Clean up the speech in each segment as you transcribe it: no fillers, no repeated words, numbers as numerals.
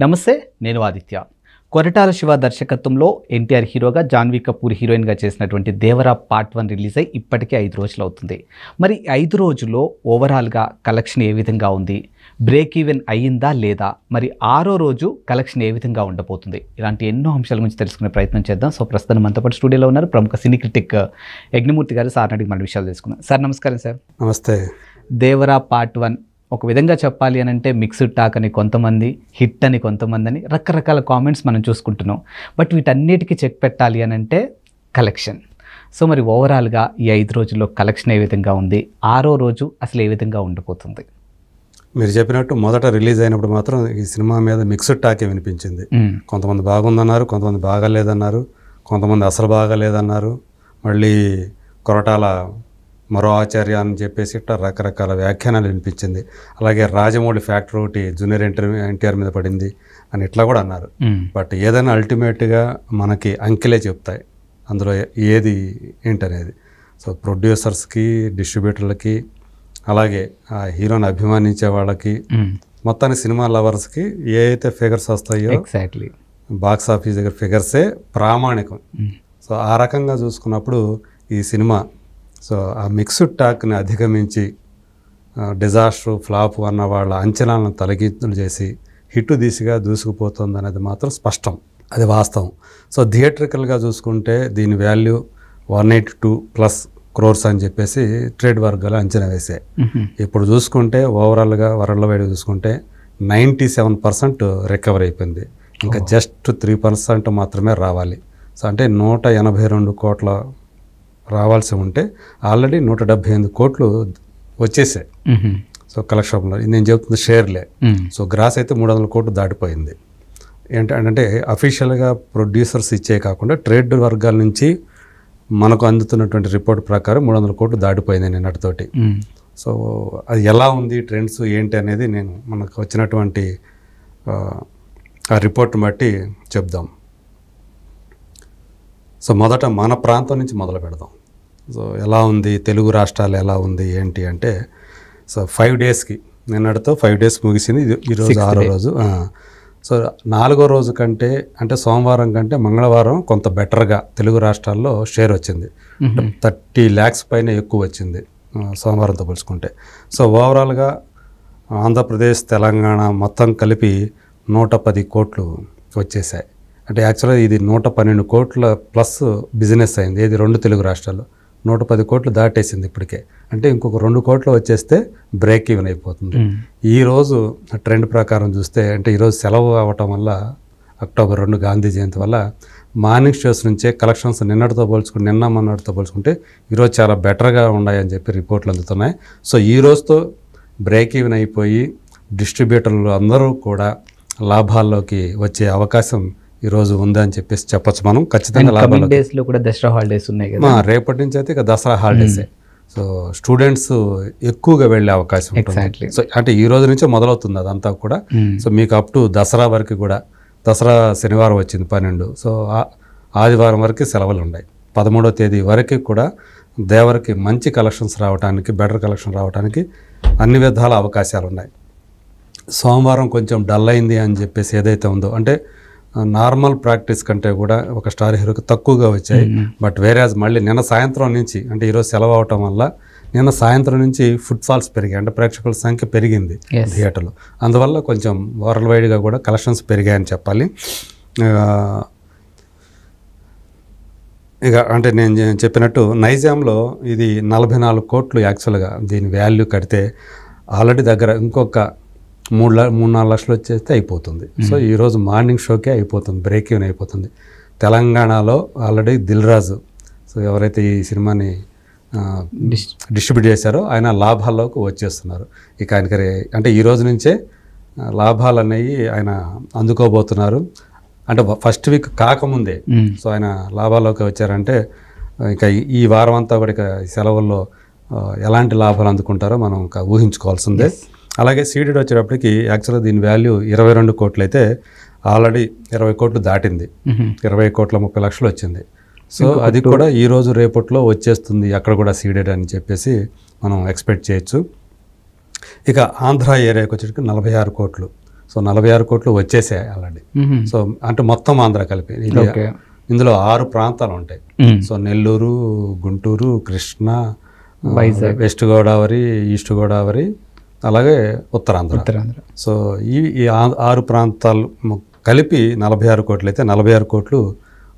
నమస్తే, నేను ఆదిత్య. కొరటాల శివ దర్శకత్వంలో ఎన్టీఆర్ హీరోగా, జాన్వీ కపూర్ హీరోయిన్గా చేసినటువంటి దేవరా పార్ట్ 1 రిలీజ్ అయ్యి ఇప్పటికే 5 రోజులు అవుతుంది. మరి 5 రోజుల్లో ఓవరాల్గా కలెక్షన్ ఏ విధంగా ఉంది, బ్రేక్ ఈవెన్ అయ్యిందా లేదా, మరి 6వ రోజు కలెక్షన్ ఏ విధంగా ఉండబోతుంది, ఇలాంటి ఎన్నో అంశాల గురించి తెలుసుకునే ప్రయత్నం చేద్దాం. సో ప్రస్తుతం మనతో పాటు స్టూడియోలో ఉన్నారు ప్రముఖ సినీ క్రిటిక్ యజ్ఞమూర్తి గారు. సార్ అడిగి మన విషయాలు తెలుసుకున్నాం. సార్ నమస్కారం. సార్ నమస్తే. దేవరా పార్ట్ 1 ఒక విధంగా చెప్పాలి అని అంటే మిక్స్డ్ టాక్ అని కొంతమంది, హిట్ అని కొంతమంది అని రకరకాల కామెంట్స్ మనం చూసుకుంటున్నాం. బట్ వీటన్నిటికీ చెక్ పెట్టాలి అని అంటే కలెక్షన్. సో మరి ఓవరాల్గా ఈ 5 రోజుల్లో కలెక్షన్ ఏ విధంగా ఉంది, 6వ రోజు అసలు ఏ విధంగా ఉండబోతుంది? మీరు చెప్పినట్టు మొదట రిలీజ్ అయినప్పుడు మాత్రం ఈ సినిమా మీద మిక్స్డ్ టాకే వినిపించింది. కొంతమంది బాగుందన్నారు, కొంతమంది బాగాలేదన్నారు, కొంతమంది అసలు బాగాలేదన్నారు, మళ్ళీ కొరటాల మరో ఆచార్య అని చెప్పేసి ఇట్లా రకరకాల వ్యాఖ్యానాలు వినిపించింది. అలాగే రాజమౌళి ఫ్యాక్టర్ ఒకటి జూనియర్ ఎన్టీఆర్ మీద పడింది అని ఇట్లా కూడా అన్నారు. బట్ ఏదైనా అల్టిమేట్గా మనకి అంకెలే చెప్తాయి అందులో ఏది ఏంటనేది. సో ప్రొడ్యూసర్స్కి, డిస్ట్రిబ్యూటర్లకి, అలాగే ఆ హీరోని అభిమానించే వాళ్ళకి, మొత్తానికి సినిమా లవర్స్కి ఏ అయితే ఫిగర్స్ వస్తాయో ఎగ్జాక్ట్లీ బాక్స్ ఆఫీస్ దగ్గర ఫిగర్సే ప్రామాణికం. సో ఆ రకంగా చూసుకున్నప్పుడు ఈ సినిమా సో ఆ మిక్స్డ్ టాక్ని అధిగమించి డిజాస్టర్, ఫ్లాప్ అన్న వాళ్ళ అంచనాలను తలకిందులు చేసి హిట్ దిశగా దూసుకుపోతుంది అనేది మాత్రం స్పష్టం, అది వాస్తవం. సో థియేట్రికల్గా చూసుకుంటే దీని వాల్యూ 182+ crores అని చెప్పేసి ట్రేడ్ వర్గాలు అంచనా వేసాయి. ఇప్పుడు చూసుకుంటే ఓవరాల్గా వరల్డ్ వైడ్ చూసుకుంటే 97% రికవర్ అయిపోయింది. ఇంకా జస్ట్ 3% మాత్రమే రావాలి. సో అంటే 182 కోట్ల రావాల్సి ఉంటే ఆల్రెడీ 178 కోట్లు వచ్చేసాయి. సో కలెక్షన్లో నేను చెబుతుంది షేర్లే. సో గ్రాస్ అయితే 300 కోట్లు దాటిపోయింది. ఏంటంటే అఫీషియల్గా ప్రొడ్యూసర్స్ ఇచ్చే కాకుండా ట్రేడ్ వర్గాల నుంచి మనకు అందుతున్నటువంటి రిపోర్ట్ ప్రకారం 300 కోట్లు దాటిపోయింది నిన్నటితోటి. సో అది ఎలా ఉంది, ట్రెండ్స్ ఏంటి అనేది నేను మనకు వచ్చినటువంటి ఆ రిపోర్ట్ని బట్టి చెప్దాం. సో మొదట మన ప్రాంతం నుంచి మొదలు పెడదాం. సో ఎలా ఉంది, తెలుగు రాష్ట్రాలు ఎలా ఉంది ఏంటి అంటే, సో 5 డేస్కి నిన్నటితో 5 డేస్ ముగిసింది. ఈరోజు 6వ రోజు. సో 4వ రోజు కంటే అంటే సోమవారం కంటే మంగళవారం కొంత బెటర్గా తెలుగు రాష్ట్రాల్లో షేర్ వచ్చింది. 30 lakhs పైన ఎక్కువ వచ్చింది సోమవారంతో పోల్చుకుంటే. సో ఓవరాల్గా ఆంధ్రప్రదేశ్, తెలంగాణ మొత్తం కలిపి 110 కోట్లు వచ్చేసాయి. అంటే యాక్చువల్గా ఇది 112 కోట్ల ప్లస్ బిజినెస్ అయింది. ఇది 2 తెలుగు రాష్ట్రాల్లో 110 కోట్లు దాటేసింది ఇప్పటికే. అంటే ఇంకొక 2 కోట్లు వచ్చేస్తే బ్రేక్ ఈవెన్ అయిపోతుంది. ఈరోజు ట్రెండ్ ప్రకారం చూస్తే, అంటే ఈరోజు సెలవు అవ్వటం వల్ల, అక్టోబర్ 2 గాంధీ జయంతి వల్ల మార్నింగ్ షోస్ నుంచే కలెక్షన్స్ నిన్నటితో పోల్చుకుంటే, నిన్న మొన్నటితో పోల్చుకుంటే ఈరోజు చాలా బెటర్గా ఉన్నాయని చెప్పి రిపోర్ట్లు అందుతున్నాయి. సో ఈ రోజుతో బ్రేక్ ఈవెన్ అయిపోయి డిస్ట్రిబ్యూటర్లు అందరూ కూడా లాభాల్లోకి వచ్చే అవకాశం ఈరోజు ఉందని చెప్పేసి చెప్పచ్చు మనం. ఖచ్చితంగా లాభాలు డేస్లో కూడా దసరా హాలిడేస్ ఉన్నాయి కదా, రేపటి నుంచి అయితే ఇక దసరా హాలిడేసే. సో స్టూడెంట్స్ ఎక్కువగా వెళ్ళే అవకాశం ఉంటుంది. సో అంటే ఈ రోజు నుంచే మొదలవుతుంది అదంతా కూడా. సో మీకు అప్ టు దసరా వరకు కూడా, దసరా శనివారం వచ్చింది 12, సో ఆదివారం వరకు సెలవులు ఉన్నాయి. 13వ తేదీ వరకు కూడా దేవరికి మంచి కలెక్షన్స్ రావడానికి, బెటర్ కలెక్షన్ రావడానికి అన్ని విధాల అవకాశాలు ఉన్నాయి. సోమవారం కొంచెం డల్ అయింది అని చెప్పేసి ఏదైతే ఉందో, అంటే నార్మల్ ప్రాక్టీస్ కంటే కూడా ఒక స్టార్ హీరోకి తక్కువగా వచ్చాయి. బట్ వేరేజ్ మళ్ళీ నిన్న సాయంత్రం నుంచి, అంటే ఈరోజు సెలవు అవటం వల్ల నిన్న సాయంత్రం నుంచి ఫుట్ ఫాల్స్ పెరిగాయి, అంటే ప్రేక్షకుల సంఖ్య పెరిగింది థియేటర్లో. అందువల్ల కొంచెం వరల్డ్ వైడ్గా కూడా కలెక్షన్స్ పెరిగాయని చెప్పాలి. ఇక అంటే నేను చెప్పినట్టు నైజాంలో ఇది 44 కోట్లు యాక్చువల్గా దీని వాల్యూ కడితే ఆల్రెడీ దగ్గర ఇంకొక 3-4 లక్షలు వచ్చేస్తే అయిపోతుంది. సో ఈరోజు మార్నింగ్ షోకే అయిపోతుంది, బ్రేక్ ఈవెన్ అయిపోతుంది. తెలంగాణలో ఆల్రెడీ దిల్ రాజు, సో ఎవరైతే ఈ సినిమాని డిస్ట్రిబ్యూట్ చేశారో ఆయన లాభాల్లోకి వచ్చేస్తున్నారు. ఇక ఆయనకి అంటే ఈ రోజు నుంచే లాభాలు అనేవి ఆయన అందుకోబోతున్నారు. అంటే ఫస్ట్ వీక్ కాకముందే సో ఆయన లాభాల్లోకి వచ్చారంటే ఇక ఈ వారం అంతా కూడా ఇక సెలవుల్లో ఎలాంటి లాభాలు అందుకుంటారో మనం ఇంకా ఊహించుకోవాల్సిందే. అలాగే సీడెడ్ వచ్చేటప్పటికి యాక్చువల్గా దీని వాల్యూ 22 కోట్లు అయితే ఆల్రెడీ 20 కోట్లు దాటింది. 20,30,00,000 వచ్చింది. సో అది కూడా ఈరోజు రేపట్లో వచ్చేస్తుంది అక్కడ కూడా సీడెడ్ అని చెప్పేసి మనం ఎక్స్పెక్ట్ చేయొచ్చు. ఇక ఆంధ్ర ఏరియాకి వచ్చేటికి 46 కోట్లు. సో 46 కోట్లు వచ్చేసాయి ఆల్రెడీ. సో అంటే మొత్తం ఆంధ్ర కలిపి ఇది ఇందులో 6 ప్రాంతాలు ఉంటాయి. So Nellore, Guntur, Krishna, Vizag, west Godavari, east Godavari, అలాగే ఉత్తరాంధ్ర. సో ఈ 6 ప్రాంతాలు కలిపి 46 కోట్లు అయితే 46 కోట్లు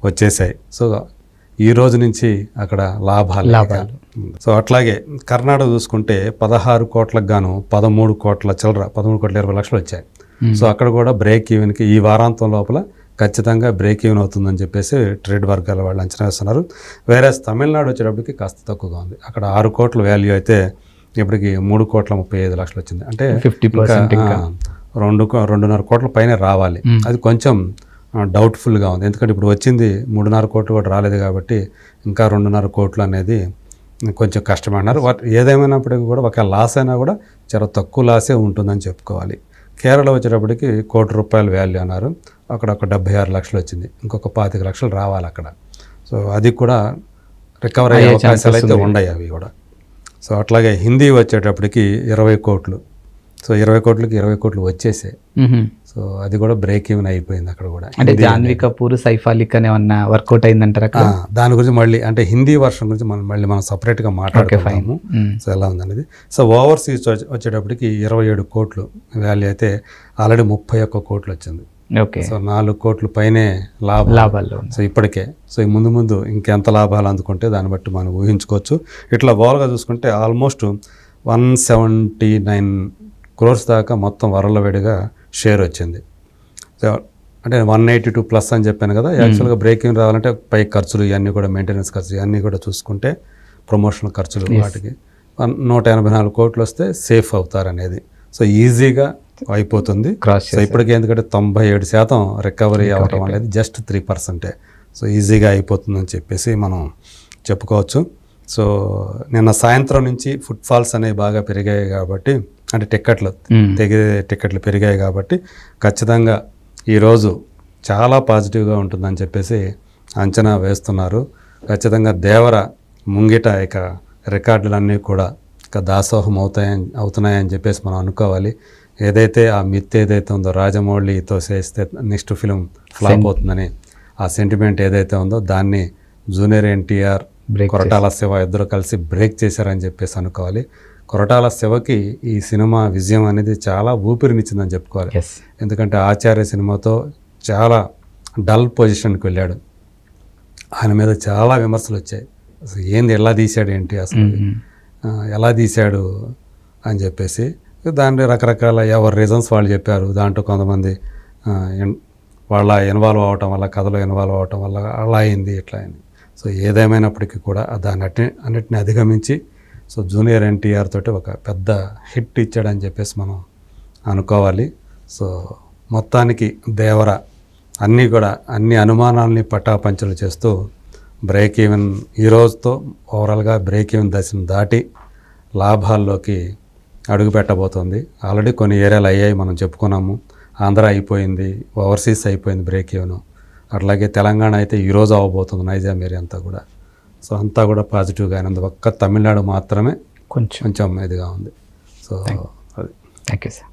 వచ్చేసాయి. సో ఈ రోజు నుంచి అక్కడ లాభాలు. సో అట్లాగే కర్ణాటక చూసుకుంటే 16 కోట్లకు గాను 13 కోట్ల చిల్లర 13 కోట్ల 20 లక్షలు వచ్చాయి. సో అక్కడ కూడా బ్రేక్ ఈవెన్కి ఈ వారాంతం లోపల ఖచ్చితంగా బ్రేక్ ఈవెన్ అవుతుందని చెప్పేసి ట్రేడ్ వర్గాల వాళ్ళు అంచనా వేస్తున్నారు. వేరే తమిళనాడు వచ్చేటప్పటికి కాస్త తక్కువగా ఉంది. అక్కడ 6 కోట్ల వాల్యూ అయితే ఇప్పటికి 3 కోట్ల 35 లక్షలు వచ్చింది. అంటే 2.5 కోట్ల పైన రావాలి. అది కొంచెం డౌట్ఫుల్గా ఉంది. ఎందుకంటే ఇప్పుడు వచ్చింది 3.5 కోట్లు కూడా రాలేదు కాబట్టి ఇంకా 2.5 కోట్లు అనేది కొంచెం కష్టమన్నారు. ఏదేమైనప్పటికీ కూడా ఒక లాస్ అయినా కూడా చాలా తక్కువ లాసే ఉంటుందని చెప్పుకోవాలి. కేరళ వచ్చేటప్పటికి ₹1 వాల్యూ అన్నారు. అక్కడ ఒక 76 లక్షలు వచ్చింది. ఇంకొక 25 లక్షలు రావాలి అక్కడ. సో అది కూడా రికవర్ అయ్యే అవకాశాలు అయితే ఉన్నాయి అవి కూడా. సో అట్లాగే హిందీ వచ్చేటప్పటికి 20 కోట్లు. సో 20 కోట్లకి 20 కోట్లు వచ్చేసాయి. సో అది కూడా బ్రేక్ ఈవెన్ అయిపోయింది అక్కడ కూడా. అంటే జాన్వీ కపూర్, సైఫ్ అలీ ఖాన్ ఏమన్నా వర్కౌట్ అయిందంటారా? దాని గురించి మళ్ళీ అంటే హిందీ వర్షన్ గురించి మనం సపరేట్గా మాట్లాడుకుంటాము. సో ఎలా ఉందనేది. సో ఓవర్సీస్ వచ్చేటప్పటికి 27 కోట్లు వాల్యూ అయితే ఆల్రెడీ 31 కోట్లు వచ్చింది. సో 4 కోట్ల పైనే లాభాలు. సో ఇప్పటికే సో ముందు ఇంకెంత లాభాలు అందుకుంటే దాన్ని బట్టి మనం ఊహించుకోవచ్చు. ఇట్లా ఓవర్గా చూసుకుంటే ఆల్మోస్ట్ 179 crores దాకా మొత్తం వరలవేడిగా షేర్ వచ్చింది. సో అంటే 182 ప్లస్ అని చెప్పాను కదా. యాక్చువల్గా బ్రేక్ ఈవెన్ రావాలంటే పై ఖర్చులు ఇవన్నీ కూడా మెయింటెనెన్స్ ఖర్చులు ఇవన్నీ కూడా చూసుకుంటే ప్రమోషనల్ ఖర్చులు వాటికి 184 కోట్లు వస్తే సేఫ్ అవుతారనేది. సో ఈజీగా అయిపోతుంది. సో ఇప్పటికే ఎందుకంటే 97% రికవరీ అవ్వడం అనేది జస్ట్ 3%. సో ఈజీగా అయిపోతుందని చెప్పేసి మనం చెప్పుకోవచ్చు. సో నిన్న సాయంత్రం నుంచి ఫుట్ ఫాల్స్ అనేవి బాగా పెరిగాయి కాబట్టి, అంటే టికెట్లు పెరిగాయి కాబట్టి ఖచ్చితంగా ఈరోజు చాలా పాజిటివ్గా ఉంటుందని చెప్పేసి అంచనా వేస్తున్నారు. ఖచ్చితంగా దేవర ముంగిట ఇక రికార్డులన్నీ కూడా ఇక దాసోహం అవుతున్నాయని చెప్పేసి మనం అనుకోవాలి. ఏదైతే ఆ మిత్ ఏదైతే ఉందో రాజమౌళితో చేస్తే నెక్స్ట్ ఫిలిం ఫ్లాప్ అవుతుందని ఆ సెంటిమెంట్ ఏదైతే ఉందో దాన్ని జూనియర్ ఎన్టీఆర్, కొరటాల శివ ఇద్దరు కలిసి బ్రేక్ చేశారని చెప్పేసి అనుకోవాలి. కొరటాల శివకి ఈ సినిమా విజయం అనేది చాలా ఊపిరినిచ్చిందని చెప్పుకోవాలి. ఎందుకంటే ఆచార్య సినిమాతో చాలా డల్ పొజిషన్కి వెళ్ళాడు. ఆయన మీద చాలా విమర్శలు వచ్చాయి. అసలు ఏంది, ఎలా తీశాడు ఏంటి, అసలు ఎలా తీశాడు అని చెప్పేసి దాంట్లో రకరకాల ఎవరి రీజన్స్ వాళ్ళు చెప్పారు. దాంట్లో కొంతమంది వాళ్ళ ఇన్వాల్వ్ అవటం వల్ల, కథలో ఇన్వాల్వ్ అవటం వల్ల అలా అయింది, ఇట్లా అయింది. సో ఏదేమైనప్పటికీ కూడా దాన్ని అన్నిటిని అధిగమించి సో జూనియర్ ఎన్టీఆర్ తోటి ఒక పెద్ద హిట్ ఇచ్చాడని చెప్పేసి మనం అనుకోవాలి. సో మొత్తానికి దేవర అన్ని అనుమానాలని పటాపంచలు చేస్తూ బ్రేక్ ఈవెన్ ఈ రోజుతో ఓవరాల్గా బ్రేక్ ఈవెన్ దశను దాటి లాభాల్లోకి అడుగు పెట్టబోతుంది. ఆల్రెడీ కొన్ని ఏరియాలు అయ్యాయి, మనం చెప్పుకున్నాము. ఆంధ్ర అయిపోయింది, ఓవర్సీస్ అయిపోయింది బ్రేక్ ఈవెన్. అట్లాగే తెలంగాణ అయితే ఈరోజు అవ్వబోతుంది, నైజాం ఏరియా అంతా కూడా. సో అంతా కూడా పాజిటివ్గా అయినందు, ఒక్క తమిళనాడు మాత్రమే కొంచెం ఇదిగా ఉంది. సో అది. Thank you sir.